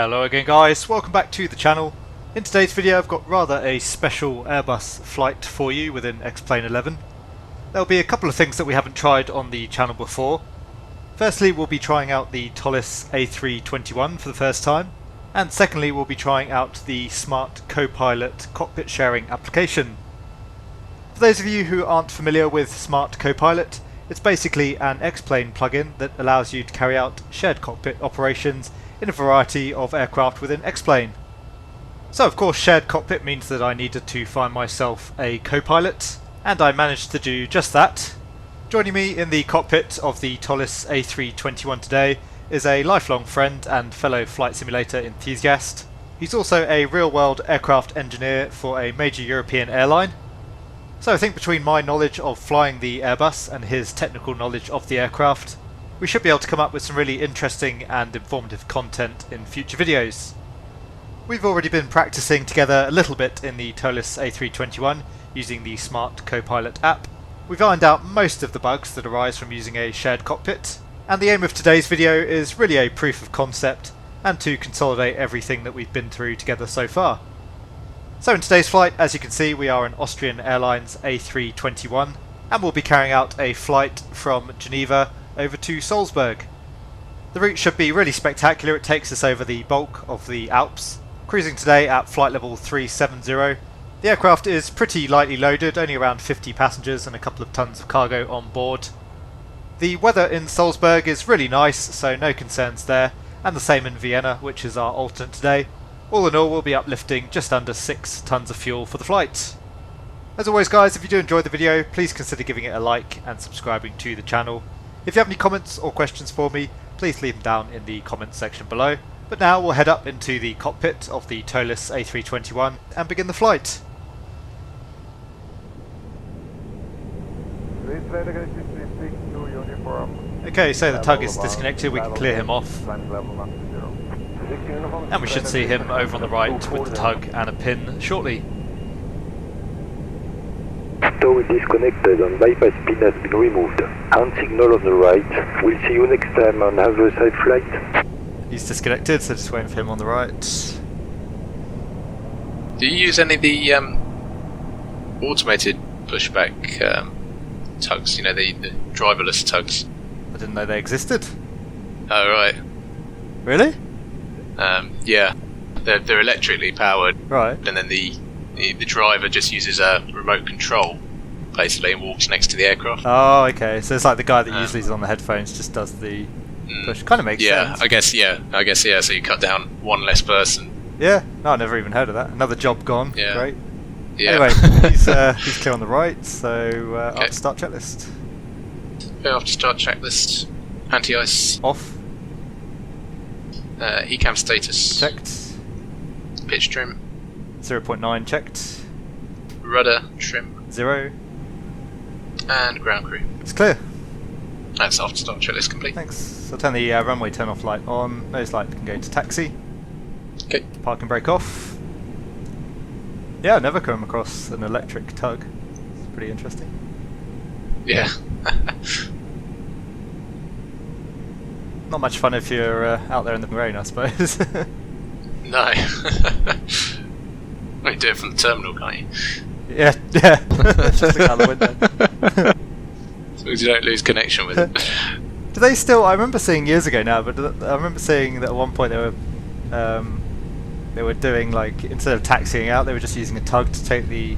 Hello again guys, welcome back to the channel. In today's video I've got rather a special Airbus flight for you within XP11. There'll be a couple of things that we haven't tried on the channel before. Firstly, we'll be trying out the Toliss A321 for the first time, and secondly we'll be trying out the Smartcopilot cockpit sharing application. For those of you who aren't familiar with Smartcopilot, it's basically an X-Plane plugin that allows you to carry out shared cockpit operations in a variety of aircraft within X-Plane. So of course shared cockpit means that I needed to find myself a co-pilot, and I managed to do just that. Joining me in the cockpit of the Toliss A321 today is a lifelong friend and fellow flight simulator enthusiast. He's also a real-world aircraft engineer for a major European airline. So I think between my knowledge of flying the Airbus and his technical knowledge of the aircraft, we should be able to come up with some really interesting and informative content in future videos. We've already been practicing together a little bit in the Toliss A321 using the Smartcopilot app. We've ironed out most of the bugs that arise from using a shared cockpit, and the aim of today's video is really a proof of concept and to consolidate everything that we've been through together so far. So in today's flight, as you can see, we are an Austrian Airlines A321, and we'll be carrying out a flight from Geneva over to Salzburg. The route should be really spectacular. It takes us over the bulk of the Alps, cruising today at flight level 370. The aircraft is pretty lightly loaded, only around 50 passengers and a couple of tons of cargo on board. The weather in Salzburg is really nice, so no concerns there, and the same in Vienna, which is our alternate today. All in all, we'll be uplifting just under 6 tons of fuel for the flight. As always guys, if you do enjoy the video, please consider giving it a like and subscribing to the channel. If you have any comments or questions for me, please leave them down in the comments section below. But now we'll head up into the cockpit of the Toliss A321 and begin the flight. Okay, so the tug is disconnected, we can clear him off. And we should see him over on the right with the tug and a pin shortly. Tow is disconnected and bypass pin has been removed. Hand signal on the right. We'll see you next time on have a safe flight. He's disconnected, so just waiting for him on the right. Do you use any of the automated pushback tugs, you know, the driverless tugs? I didn't know they existed. Oh right. Really? Yeah, they're electrically powered, Right. and then the driver just uses a remote control basically and walks next to the aircraft. Oh, okay. So it's like the guy that usually is on the headphones just does the push. Kind of makes sense. I guess yeah. So you cut down one less person. Yeah. No, I never even heard of that. Another job gone. Yeah. Great. Yeah. Anyway, he's clear on the right, so Okay. I'll start checklist. Go off to start checklist. Anti-ice Off. ECAM status Checked. Pitch trim 0.9 checked. rudder trim 0. and ground crew. It's clear. That's after start checklist complete. Thanks. So turn the runway turn off light on. Nose light can go to taxi. Okay. Park and brake off. Yeah, I've never come across an electric tug. It's pretty interesting. Yeah. Not much fun if you're out there in the rain, I suppose. No. Well, you do it from the terminal, can't you? Yeah. Just look out the window. As long as you don't lose connection with it. Do they still? I remember seeing years ago now, but I remember seeing that at one point they were doing, like, instead of taxiing out, they were just using a tug to take the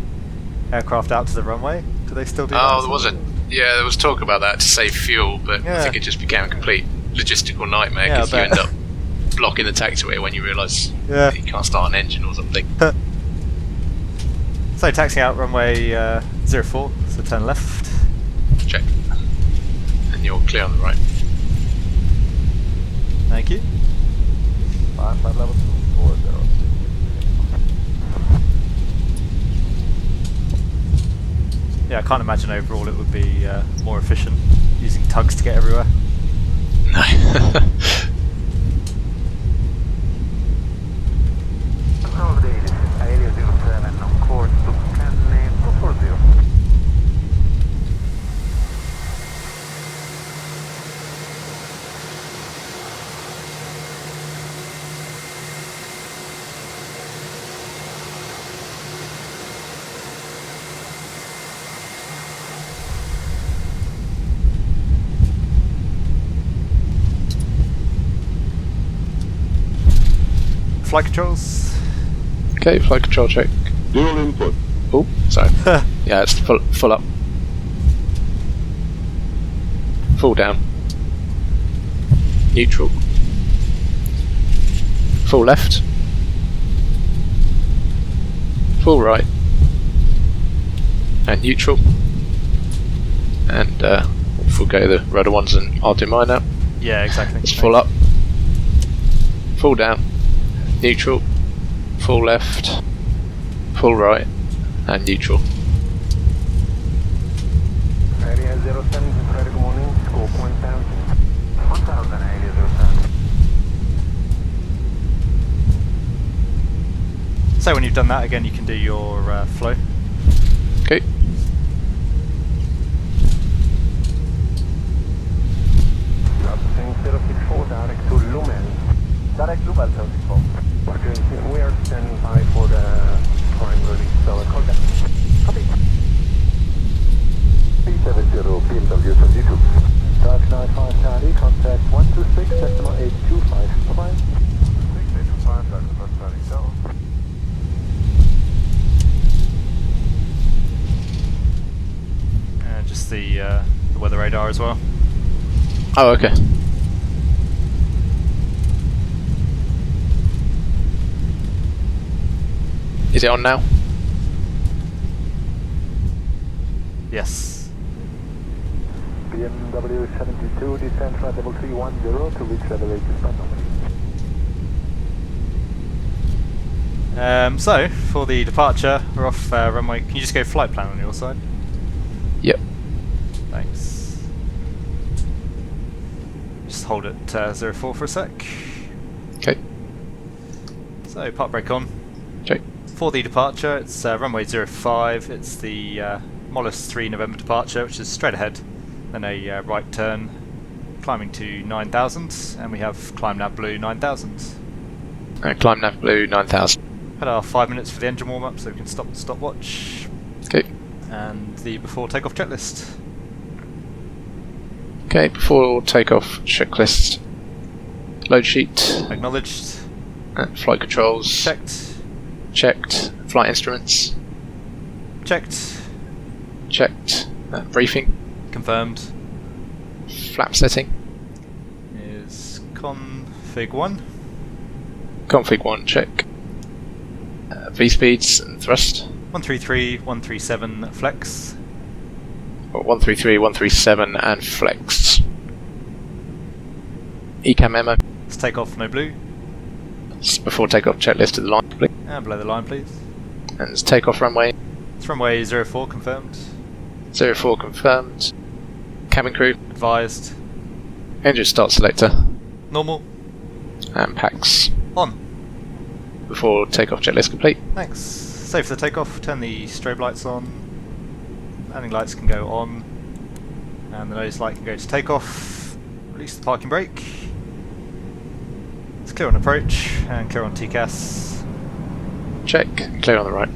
aircraft out to the runway. Do they still do that? Oh, there was yeah, there was talk about that to save fuel, but Yeah. I think it just became a complete logistical nightmare Yeah, because I you bet. end up blocking the taxiway when you realise Yeah. that you can't start an engine or something. So taxiing out runway 04, so turn left. Check. And you're clear on the right. Thank you. Yeah, I can't imagine overall it would be more efficient using tugs to get everywhere. No. flight controls. Okay, flight control check. Dual input. Oh, sorry. Yeah, it's full up. Full down. Neutral. Full left. Full right. And neutral. And we'll go the rudder ones and I'll do mine now. Yeah, exactly. It's full up. Full down. Neutral. Full left. Full right. And neutral. Area 07, very good morning, scope 1000. 1000, area 07. So when you've done that, again you can do your flow. Okay. Thing 064, direct to Lumen. Direct Lumen 064. Okay, we are standing by for the prime release, so call that. Copy. 370 BMW 22. Dark 95 Charlie, contact 126, decimal 825. Bye-bye. 6825, Dark 95 Charlie, so. And just the weather radar as well. Oh, okay. Is it on now? Yes. BMW 72, descent flight level 310 to reach level 8 distant normally. So for the departure, we're off runway. Can you just go flight plan on your side? Yep. Thanks. Just hold it 04 for a sec. Okay. So park brake on. Okay. For the departure, it's runway 05. It's the Mollis 3 November departure, which is straight ahead, then a right turn, climbing to 9,000, and we have climb nav blue 9,000. Climb nav blue 9000. Had our 5 minutes for the engine warm up, so we can stop the stopwatch. Okay. And the before takeoff checklist. Okay, before takeoff checklist. Load sheet. Acknowledged. Flight controls. Checked. Checked. Flight instruments. Checked. Checked. Briefing. Confirmed. Flap setting. Is config 1. Config 1 check. V speeds and thrust. 133, 137 flex. 133, 137 and flex. ECAM memo. Let's take off no blue. Before takeoff checklist to the line, please. And below the line, please. And it's takeoff runway. It's runway 04 confirmed. 04 confirmed. Cabin crew. Advised. Engine start selector. Normal. And packs. On. Before takeoff checklist complete. Thanks. Safe for the takeoff. Turn the strobe lights on. Landing lights can go on. And the nose light can go to takeoff. Release the parking brake. It's clear on approach and clear on TCAS. Check. Clear on the right.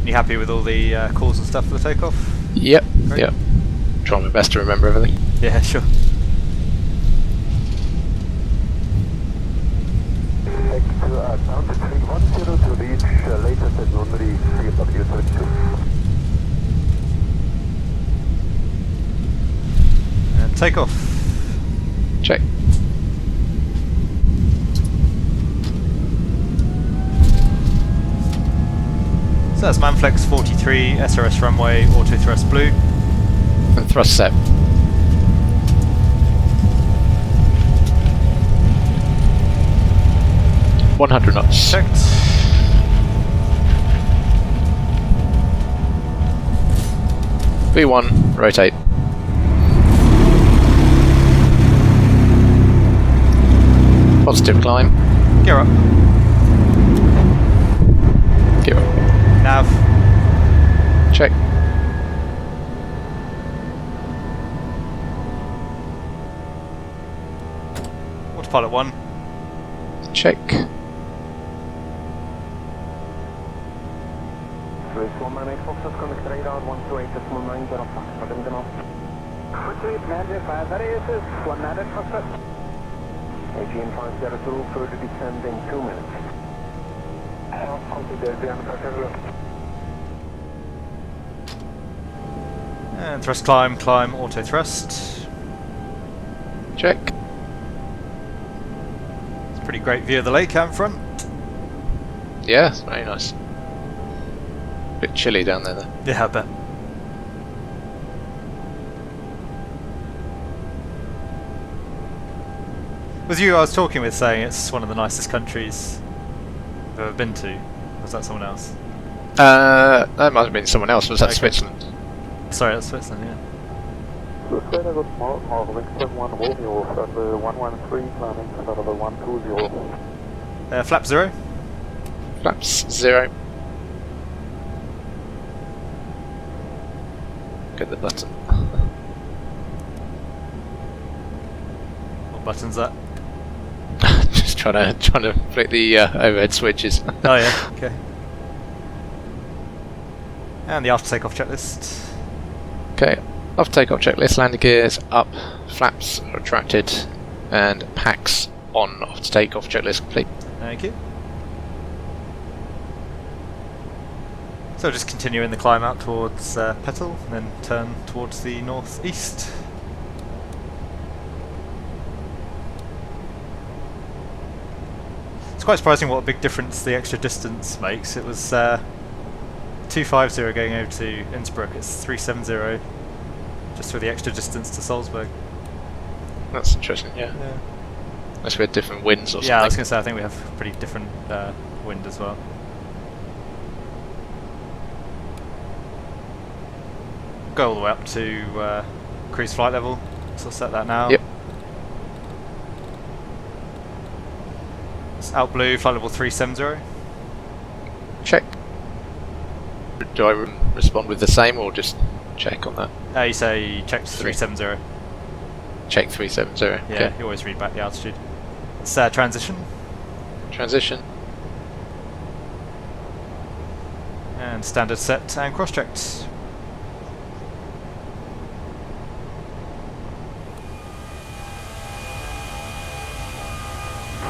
You happy with all the calls and stuff for the takeoff? Yep. Great. Yep. Trying my best to remember everything. Yeah, sure. Down to 310 to reach latest at Normally BMW 32. And takeoff. Check. So that's Manflex 43, SRS runway, auto thrust blue. And thrust set. .100 knots. Checked. V1, rotate. Positive climb. Gear up. Gear up. Nav. Check. Autopilot 1. Check. Retrieve landing 5, that is ASUS, 1 landed Cockpit. AGN 502, further descend in 2 minutes. And thrust climb, climb, auto thrust. Check. It's a pretty great view of the lake out in front. Yeah, it's very nice. Bit chilly down there though. Yeah, I bet. Was you I was talking with saying it's one of the nicest countries I've ever been to? Or was that someone else? That might have been someone else. Was that Okay. Switzerland? Sorry, that's Switzerland, yeah. Good morning, Wingspan 1 Romeo, Flight 113, landing Flight 120. Flap 0. Flaps 0. Get the button. What button's that? Just trying to flick the overhead switches. Oh yeah, okay. And the after takeoff checklist. Okay, off takeoff checklist, landing gears up, flaps retracted, and packs on off takeoff checklist complete. Thank you. So just continue in the climb out towards Petal, and then turn towards the northeast. It's quite surprising what a big difference the extra distance makes. It was 250 going over to Innsbruck, it's 370 just for the extra distance to Salzburg. That's interesting, yeah. Unless we had different winds or something. Yeah, I was going to say, I think we have pretty different wind as well. Go all the way up to cruise flight level, so I'll set that now. Yep. It's out blue, flight level 370. Check. Do I respond with the same or just check on that? You say check 370. Check 370. Yeah, Okay. you always read back the altitude. It's transition. Transition. And standard set and cross-checked.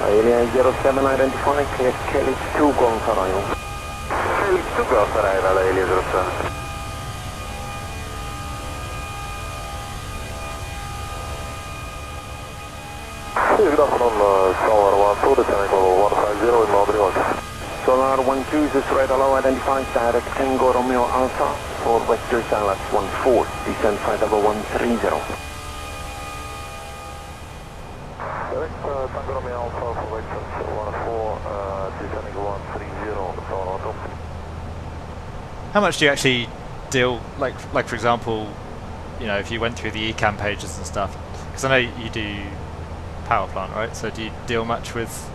Alien 07 identifying Kelly 2 going for arrival. Kelly 2 going for arrival, Alien 07. Good afternoon, Sonar 12, descending level 150 in Madrid. Sonar 12 is right allow identifying direct Tango Romeo Alpha for Vector Salas 14, descend flight level 130. Direct Tango Romeo Alpha for Vector 14, descending 130, Sonar 12. How much do you actually deal, like for example, you know, if you went through the eCam pages and stuff, because I know you do power plant, right? So do you deal much with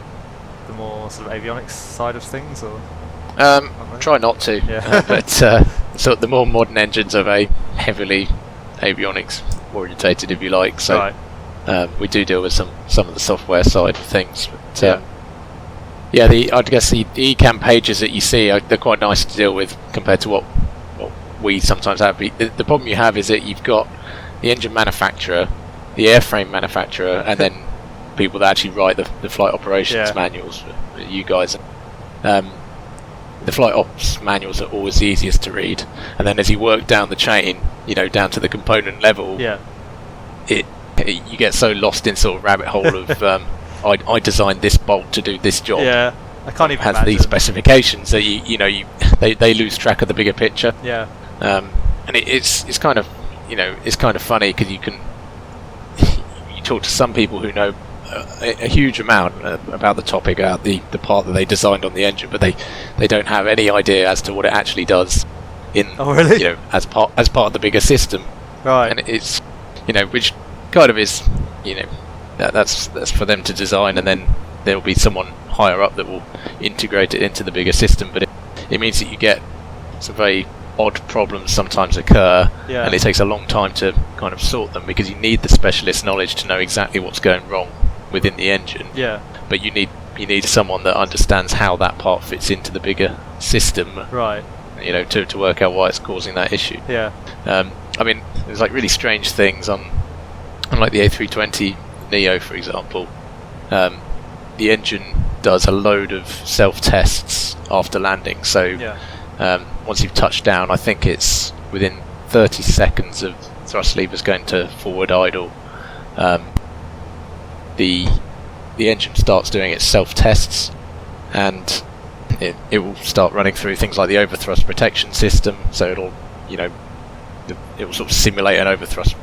the more sort of avionics side of things, or? Try not to. Yeah. But so the more modern engines are very heavily avionics orientated, if you like. So Right. we do deal with some of the software side of things. But yeah, I guess the eCam pages that you see they're quite nice to deal with compared to what we sometimes have. The problem you have is that you've got the engine manufacturer, the airframe manufacturer, and then people that actually write the flight operations manuals. You guys, the flight ops manuals are always the easiest to read, and then as you work down the chain, you know, down to the component level, you get so lost in sort of rabbit hole of I designed this bolt to do this job. Yeah, I can't even has imagine. these specifications that they lose track of the bigger picture. Yeah. And it's kind of, you know, it's kind of funny because you talk to some people who know a huge amount about the topic, about the part that they designed on the engine, but they don't have any idea as to what it actually does in, Oh, really? you know, as part of the bigger system. Right. And it's, you know, which kind of is, you know, that's for them to design, and then there'll be someone higher up that will integrate it into the bigger system. But it means that you get some very odd problems sometimes occur, and it takes a long time to kind of sort them, because you need the specialist knowledge to know exactly what's going wrong within the engine. Yeah. But you need someone that understands how that part fits into the bigger system. Right. You know, to work out why it's causing that issue. Yeah. I mean, there's like really strange things on like the A320 Neo, for example. The engine does a load of self-tests after landing, so once you've touched down, I think it's within 30 seconds of thrust levers going to forward idle, the engine starts doing its self-tests, and it will start running through things like the overthrust protection system, so it'll it will sort of simulate an overthrust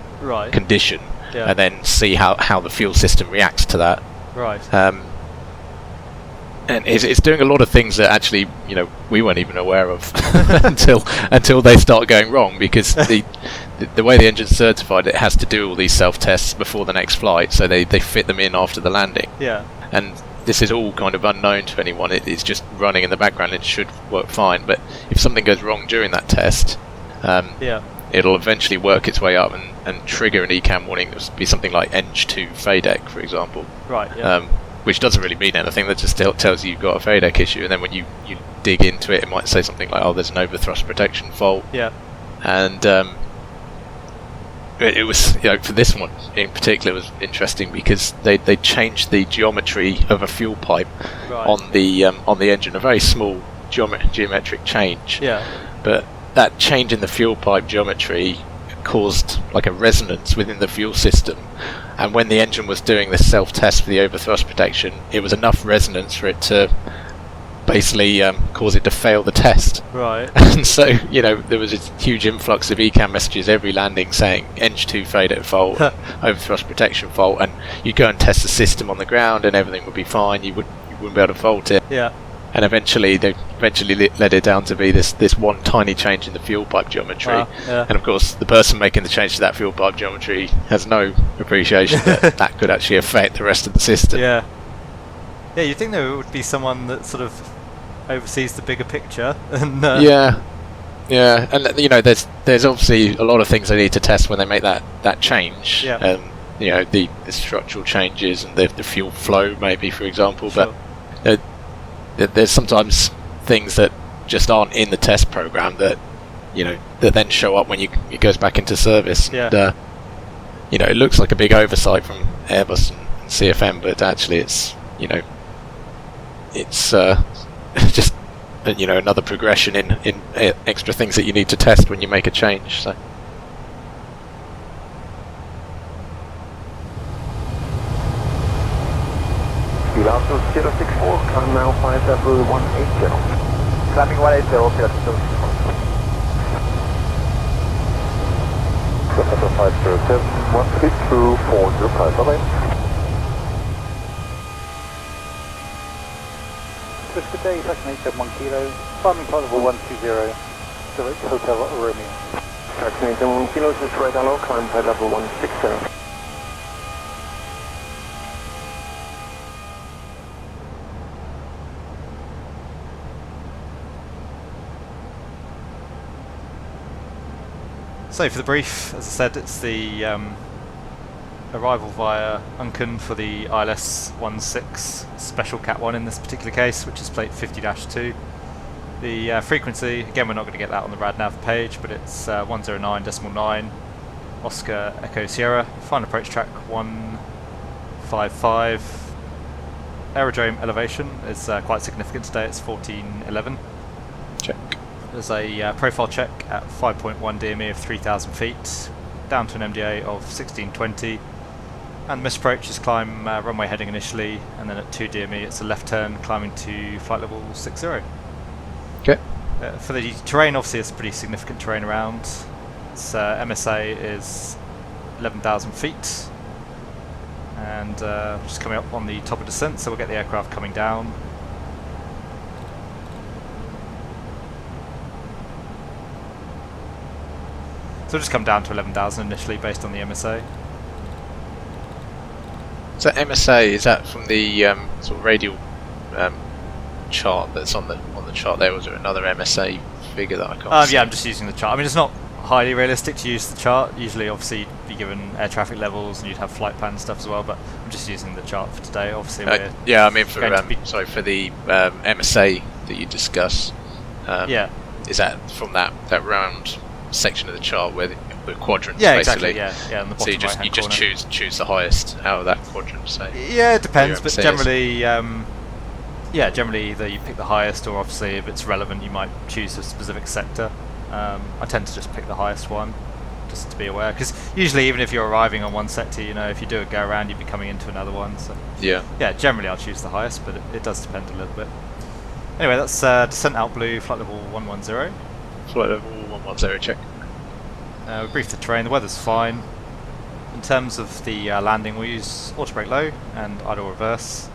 condition, and then see how the fuel system reacts to that. And it's doing a lot of things that actually we weren't even aware of until they start going wrong, because the way the engine's certified, it has to do all these self-tests before the next flight, so they fit them in after the landing. And this is all kind of unknown to anyone. It's just running in the background. It should work fine, but if something goes wrong during that test, it'll eventually work its way up and trigger an ECAM warning. There will be something like ENG2 FADEC, for example, which doesn't really mean anything. That just tells you you've got a FADEC issue, and then when you dig into it, it might say something like, oh, there's an overthrust protection fault. And it was, for this one in particular, it was interesting because they changed the geometry of a fuel pipe on the engine, a very small geometric change, but that change in the fuel pipe geometry caused like a resonance within the fuel system, and when the engine was doing this self-test for the overthrust protection, it was enough resonance for it to basically cause it to fail the test. And so there was a huge influx of ECAM messages every landing saying ENG2 FADEC fault, overthrust protection fault, and you'd go and test the system on the ground and everything would be fine. You wouldn't be able to fault it. And eventually they led it down to be this one tiny change in the fuel pipe geometry. And of course the person making the change to that fuel pipe geometry has no appreciation that could actually affect the rest of the system. You'd think there would be someone that sort of oversees the bigger picture. And and there's obviously a lot of things they need to test when they make that change. The structural changes and the fuel flow, maybe, for example. But there's sometimes things that just aren't in the test program that that then show up when it goes back into service. And, it looks like a big oversight from Airbus and CFM, but actually it's just another progression in extra things that you need to test when you make a change. So. ASUS 064, climb now 570. Climbing 180, 064. 507, 132, 405, Good day, Taxi 871 Kilo, climbing possible 120, direct to Hotel Romeo. Taxi 871 Kilo, this is right hello, climb flight level 160. So for the brief, as I said, it's the arrival via Unken for the ILS-16 Special Cat 1 in this particular case, which is plate 50-2. The frequency, again, we're not going to get that on the RadNav page, but it's 109.9 Oscar Echo Sierra. Final approach track 155. Aerodrome elevation is quite significant today, it's 1411. Check. There's a profile check at 5.1 DME of 3,000 feet, down to an MDA of 1620, and this approach is climb runway heading initially, and then at 2 DME it's a left turn climbing to flight level 60. Okay. For the terrain, obviously it's pretty significant terrain around. Its MSA is 11,000 feet, and just coming up on the top of descent, so we'll get the aircraft coming down. So just come down to 11,000 initially based on the MSA. So MSA, is that from the sort of radial chart that's on the chart there? Was there another MSA figure that I can't see? Yeah, I'm just using the chart. I mean, it's not highly realistic to use the chart. Usually, obviously, you'd be given air traffic levels and you'd have flight plan stuff as well, but I'm just using the chart for today. Obviously, yeah, I mean, for the MSA that you discuss, is that from that round section of the chart where the quadrants, Yeah, basically. exactly. Yeah, on the So bottom you just choose the highest out of that quadrant. Say. Yeah, it depends, but says. generally, generally either you pick the highest, or obviously if it's relevant, you might choose a specific sector. I tend to just pick the highest one, just to be aware, because usually even if you're arriving on one sector, you know, if you do a go around, you'd be coming into another one. So yeah, generally I'll choose the highest, but it does depend a little bit. Anyway, that's descent out blue, flight level 110. flight level 110 check. We briefed the terrain, the weather's fine. In terms of the landing, we'll use auto brake low and idle reverse.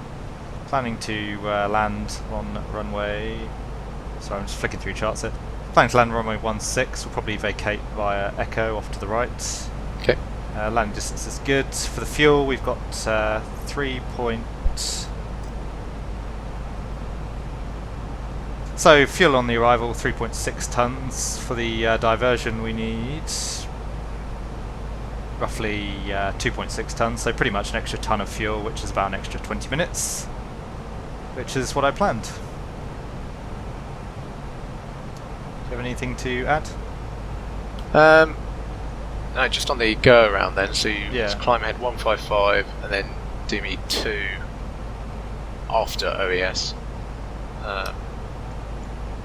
Planning to land on runway... Sorry, I'm just flicking through charts here. Planning to land on runway 16, we'll probably vacate via Echo off to the right. Okay. Landing distance is good. For the fuel, we've got 3 point... So fuel on the arrival, 3.6 tons. For the diversion, we need roughly 2.6 tons, so pretty much an extra ton of fuel, which is about an extra 20 minutes, which is what I planned. Do you have anything to add? No, just on the go around then, so you Yeah. climb ahead 155 and then do me 2 after OES.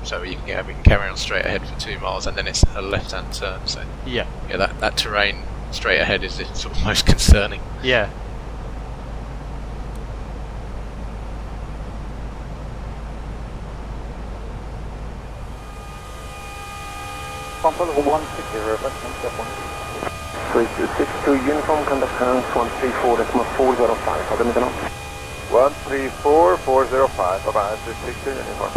So we can carry on straight ahead for 2 miles, and then it's a left-hand turn. So Yeah. that terrain straight ahead is the sort of most concerning. Yeah. Bumper level 160, reference, step 1. 3262 uniform, contact hands 134.405. Have a minute now. 134.405, bye-bye, 362 uniform.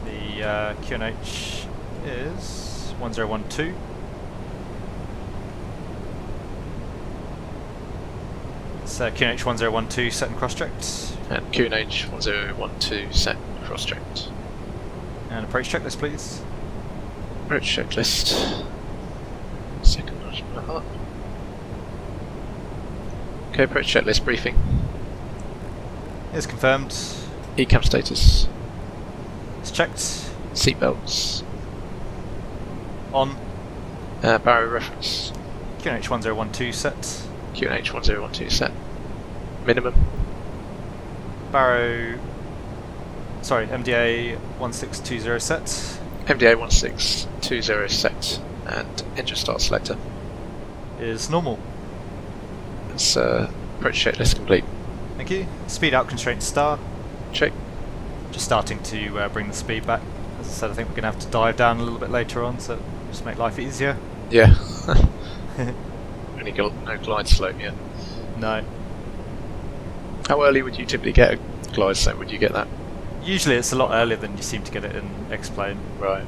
The QNH is 1012. It's QNH 1012 set and cross-checked. And QNH 1012 set cross-checked. And approach checklist, please. Approach checklist. Second notch up. Okay, approach checklist briefing. Is confirmed. ECAM status. It's checked. Seatbelts. On. Barrow reference. QNH 1012 set. QNH 1012 set. Minimum. Barrow. Sorry, MDA 1620 set. MDA 1620 set. And engine start selector. Is normal. That's approach checklist complete. Thank you. Speed out constraint star. Check. Just starting to bring the speed back. As I said, I think we're going to have to dive down a little bit later on, so just make life easier. Yeah. Only got no glide slope yet. No. How early would you typically get a glide slope? Would you get that? Usually it's a lot earlier than you seem to get it in X-Plane. Right.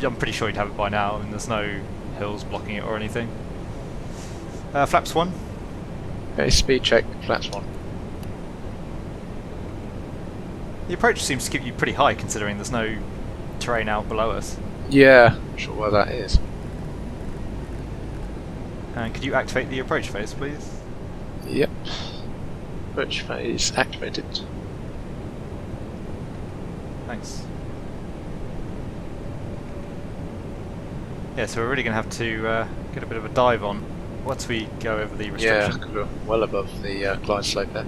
I'm pretty sure you'd have it by now, and there's no hills blocking it or anything. Flaps 1. Okay, speed check, flaps 1. The approach seems to keep you pretty high considering there's no terrain out below us. Yeah, I'm sure why that is. And could you activate the approach phase, please? Yep. Approach phase activated. Thanks. Yeah, so we're really going to have to get a bit of a dive on once we go over the restriction. Yeah, 'cause we're well above the glide slope there.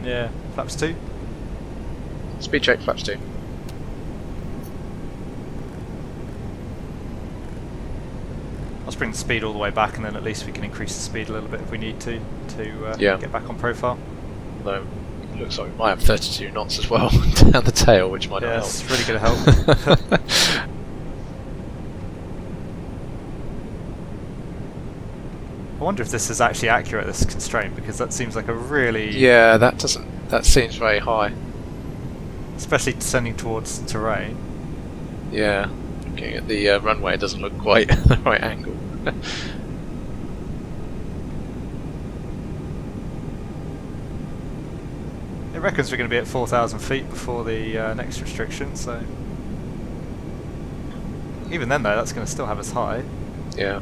Yeah, flaps 2. Speed check, flaps 2. Let's bring the speed all the way back, and then at least we can increase the speed a little bit if we need to Yeah. get back on profile. Although it looks like we might have 32 knots as well down the tail, which might Yeah, not it's help. really going to help. I wonder if this is actually accurate, this constraint, because that seems like a really... Yeah, that seems very high. Especially descending towards terrain. Yeah, looking at the runway, it doesn't look quite the right angle. It reckons we're going to be at 4,000 feet before the next restriction, so... Even then though, that's going to still have us high. Yeah.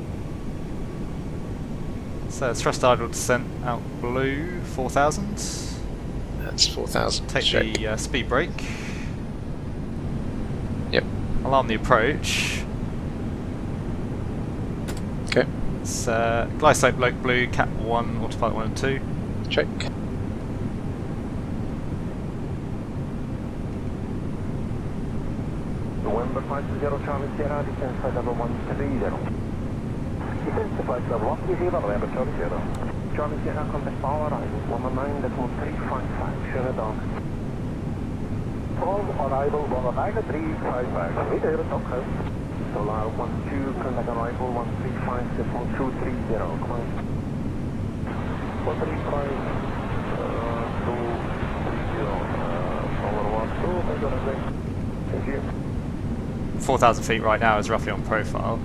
So thrust idle descent out blue, 4,000. That's 4,000. Take check. the speed brake. Yep. Alarm the approach. Okay. It's glide slope Loke blue, cap 1, autopilot 1 and 2. Check. November 50 Charlie Sierra, descent flight level 130. Descent to flight level 130, November Charlie Sierra. Charlie Sierra, contact power arrival, 19355, shutdown. All arrival, 19355. Read there, okay. Solar 12, contact arrival, 135.230, come on. 135, 230, Solar 12, thank you. 4,000 feet right now is roughly on profile.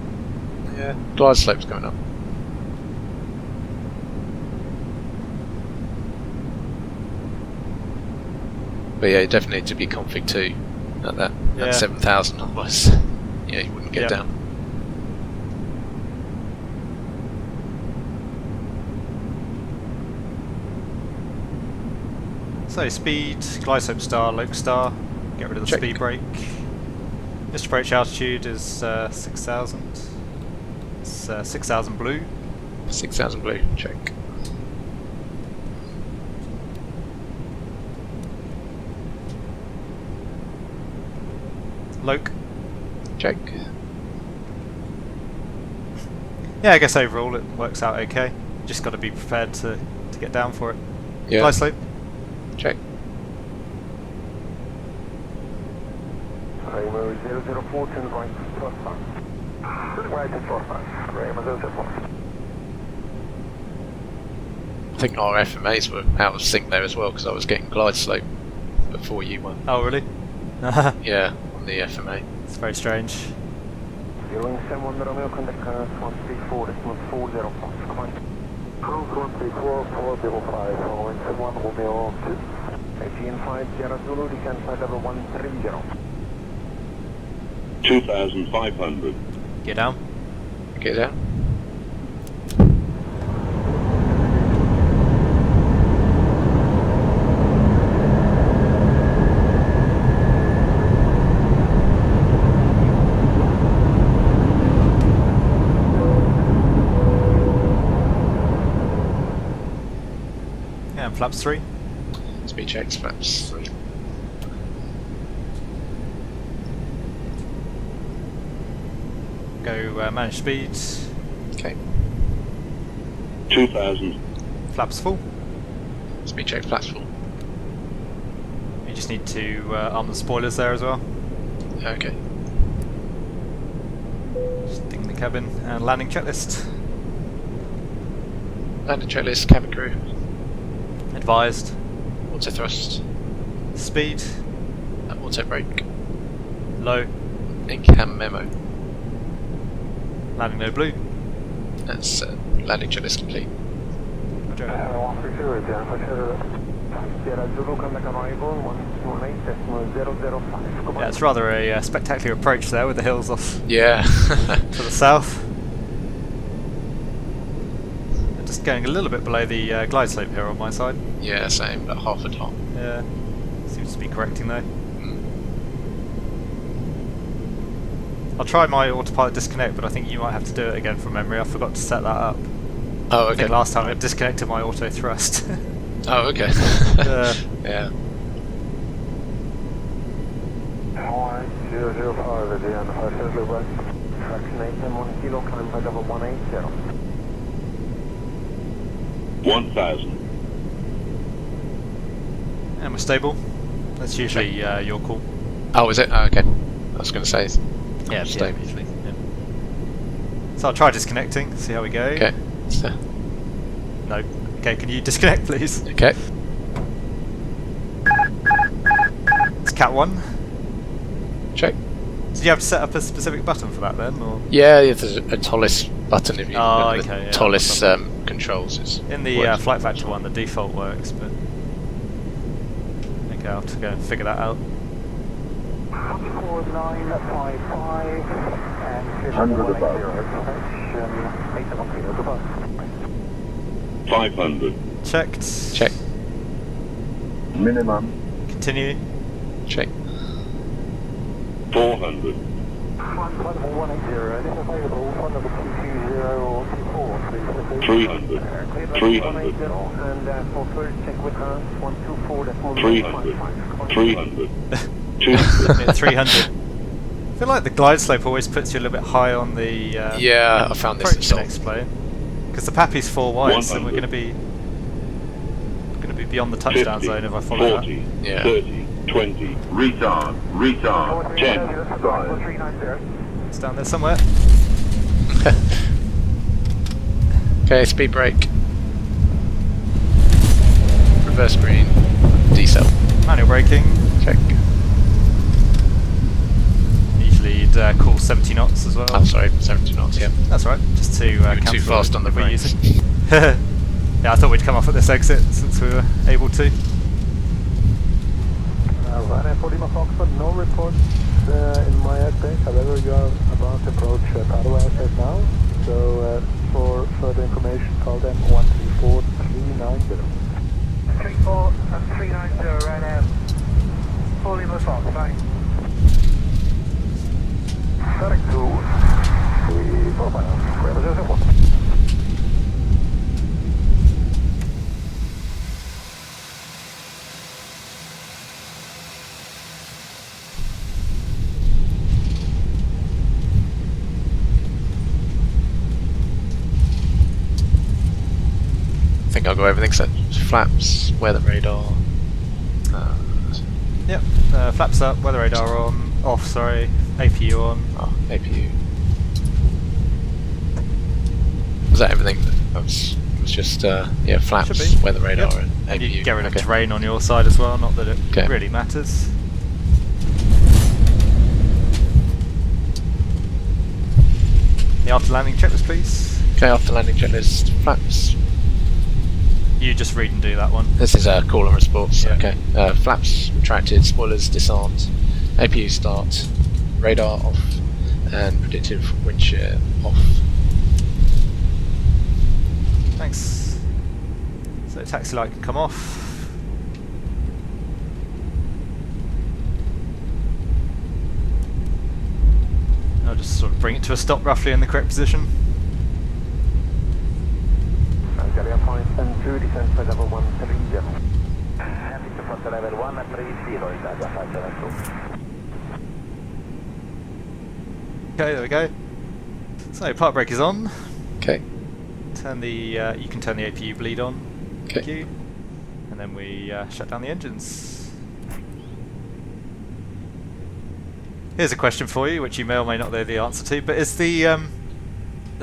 Yeah. Glide slope's going up. But yeah, you definitely need to be config 2 at that. Yeah. At 7,000, otherwise, yeah, you wouldn't get down. So speed, glide slope star, Loke star. Get rid of the Check. speed brake. Missed approach altitude is 6,000. It's 6,000 blue. 6,000 blue, check. Loke. Check. Yeah, I guess overall it works out okay. Just got to be prepared to get down for it. Yeah. Glide slope. Check. Raymond 004, turn right, Thrustmaster. Right to Thrustmaster, Raymond 004. I think our FMAs were out of sync there as well because I was getting glide slope before you were. Oh really? Yeah, on the FMA. It's very strange. 071 Romeo, contact 134, decimal 405, come on. Cruise 134, 405, following 71 Romeo 2. ATN 5 Sierra Zulu, descent flight level 130. 2,500. Get down. Get down. Yeah, and flaps 3. Speed checks, flaps 3. Go manage speeds. Okay. 2,000. Flaps full. Speed check, flaps full. You just need to arm the spoilers there as well. Okay. Just ding the cabin and landing checklist. Landing checklist, cabin crew. Advised. Auto thrust. Speed. Auto brake. Low. In-cam memo. Landing no blue. That's landing checklist complete. Roger. 130, Sierra Zulu, contact arrival 118, decimal 005, come on. Yeah, it's rather a spectacular approach there with the hills off Yeah. to the south. And just going a little bit below the glide slope here on my side. Yeah, same, about half a top. Yeah, seems to be correcting though. I'll try my autopilot disconnect, but I think you might have to do it again from memory. I forgot to set that up. Oh, I okay. think last time it disconnected my auto thrust. Oh, okay. Yeah. 005 again, Hotel right. Traction 8 kilo, climb by level 180. 1,000. And we're stable. That's usually your call. Oh, is it? Oh, okay. I was going to say. Yeah, stable. usually. Yeah. So I'll try disconnecting, see how we go. Okay. So, No. Okay, can you disconnect please? okay. It's Cat 1. Check. Did you have to set up a specific button for that then? Or Yeah, there's a Toliss button if you Oh, look at okay, the yeah, Toliss controls. Is in the works. Flight Factor one, the default works, but okay, I'll have to go and figure that out. 4955 and 100 above. 500. Checked. Check. Minimum. Continue. Check. 400. Flight 180, this is available, flight level 220 or 24, please. 300. 300. And for first check with hands, 124, that's 300. 300. 300. 200. I feel like the glide slope always puts you a little bit high on the Yeah, I found this approach sort next of plane. Because the Pappy's 4 wide, so we're 100. going to be beyond the touchdown 50, zone if I follow 40, that. Yeah. 30, 20. Retard. Retard. 10. 5. It's down there somewhere. Okay, speed brake. Reverse green. Decel. Manual braking. Check. Usually you'd call 70 knots as well. I'm sorry, 70 knots, yeah. That's right, just to You were cancel too fast it on the if we're brakes. using. Yeah, I thought we'd come off at this exit since we were able to. Ryanair 40 Foxtrot, no reports in my airspace, however you are about to approach Padua airspace now, so for further information call them 134390. 34390 Ryanair 40 Foxtrot, fine. Correct to 345, I think I'll go everything set. Flaps, weather radar. Yep, flaps up, weather radar on, off, sorry, APU on. Oh, APU. Was that everything? That was just yeah, flaps, Should be. weather radar, Yep. and And APU. you get rid of Okay. terrain on your side as well, not that it Okay. really matters. The after landing checklist, please. Okay, after landing checklist, flaps. You just read and do that one. This is a call and response. Yeah. Okay. Flaps retracted, spoilers disarmed, APU start, radar off, and predictive wind shear off. Thanks. So taxi light can come off. I'll just sort of bring it to a stop roughly in the correct position. Algeria point and 2, descent for level 130. Happy to flight level 130, Italia, flight level 2. Okay, there we go. So park brake is on. Okay. Turn the you can turn the APU bleed on. Thank Okay. you. And then we shut down the engines. Here's a question for you, which you may or may not know the answer to. But is the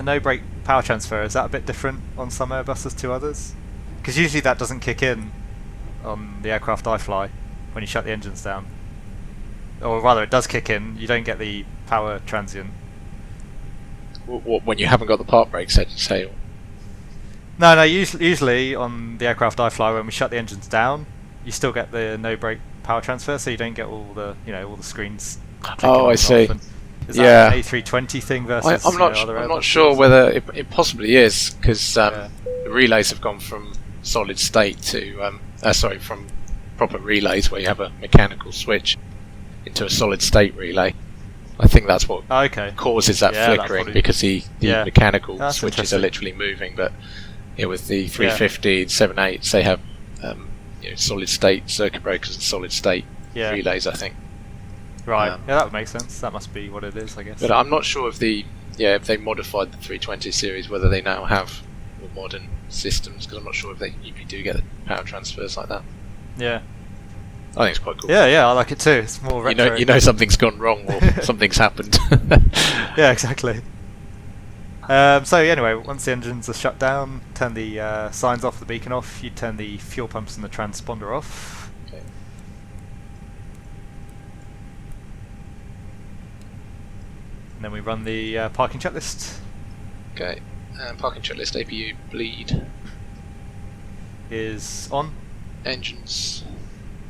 no brake power transfer, is that a bit different on some Airbuses to others? Because usually that doesn't kick in on the aircraft I fly when you shut the engines down. Or rather, it does kick in. You don't get the power transient. What, when you haven't got the park brake set, say? No. Usually on the aircraft I fly, when we shut the engines down, you still get the no brake power transfer, so you don't get all the all the screens. clicking Oh, on I and see. off. And is that Yeah. an A320 thing versus? I'm not. other I'm not Airbuses? sure whether it possibly is, because Yeah. the relays have gone from solid state to from proper relays where you have a mechanical switch into a solid state relay. I think that's what Oh, okay. causes that Yeah, that flickering, probably- because the Yeah. mechanical That's switches are interesting. literally moving. But with the 350 and 78s, they have solid state circuit breakers and solid state Yeah. relays, I think. Right. Um, Yeah, that would make sense. That must be what it is, I guess. But I'm not sure if if they modified the 320 series, whether they now have more modern systems, because I'm not sure if you do get the power transfers like that. Yeah. I think it's quite cool. Yeah, I like it too. It's more retro. You know something's gone wrong or something's happened. Yeah, exactly. So anyway, once the engines are shut down, turn the signs off, the beacon off. You turn the fuel pumps and the transponder off. Okay. And then we run the parking checklist. Okay. Parking checklist, APU bleed, Is on, engines,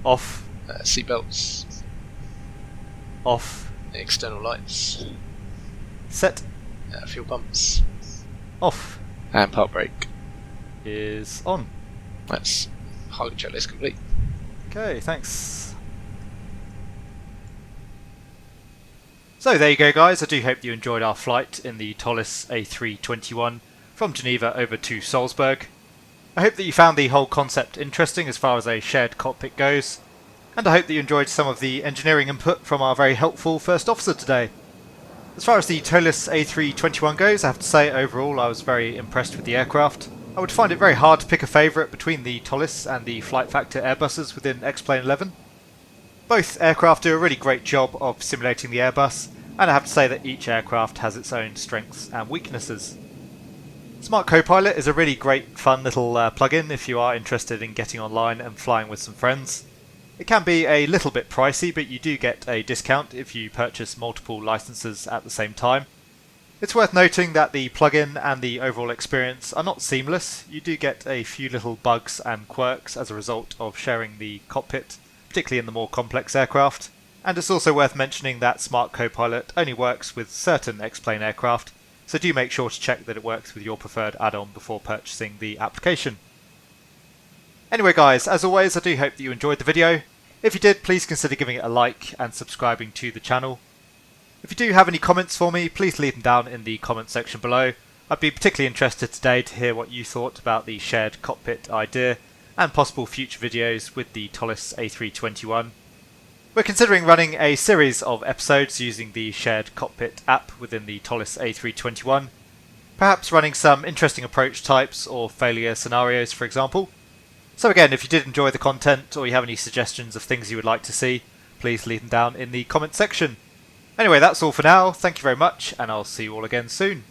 off, seatbelts, off, external lights, set, fuel pumps, off. and park brake. is on. That's pilot checklist complete. Okay, thanks. So there you go guys, I do hope you enjoyed our flight in the Toliss A321 from Geneva over to Salzburg. I hope that you found the whole concept interesting as far as a shared cockpit goes, and I hope that you enjoyed some of the engineering input from our very helpful first officer today. As far as the Toliss A321 goes, I have to say overall I was very impressed with the aircraft. I would find it very hard to pick a favourite between the Toliss and the Flight Factor Airbuses within XP11. Both aircraft do a really great job of simulating the Airbus, and I have to say that each aircraft has its own strengths and weaknesses. Smartcopilot is a really great fun little plugin if you are interested in getting online and flying with some friends. It can be a little bit pricey, but you do get a discount if you purchase multiple licenses at the same time. It's worth noting that the plugin and the overall experience are not seamless. You do get a few little bugs and quirks as a result of sharing the cockpit, particularly in the more complex aircraft. And it's also worth mentioning that Smartcopilot only works with certain X-Plane aircraft, so do make sure to check that it works with your preferred add-on before purchasing the application. Anyway guys, as always I do hope that you enjoyed the video. If you did, please consider giving it a like and subscribing to the channel. If you do have any comments for me, please leave them down in the comment section below. I'd be particularly interested today to hear what you thought about the shared cockpit idea and possible future videos with the Toliss A321. We're considering running a series of episodes using the shared cockpit app within the Toliss A321, perhaps running some interesting approach types or failure scenarios for example. So again, if you did enjoy the content or you have any suggestions of things you would like to see, please leave them down in the comment section. Anyway, that's all for now, thank you very much and I'll see you all again soon.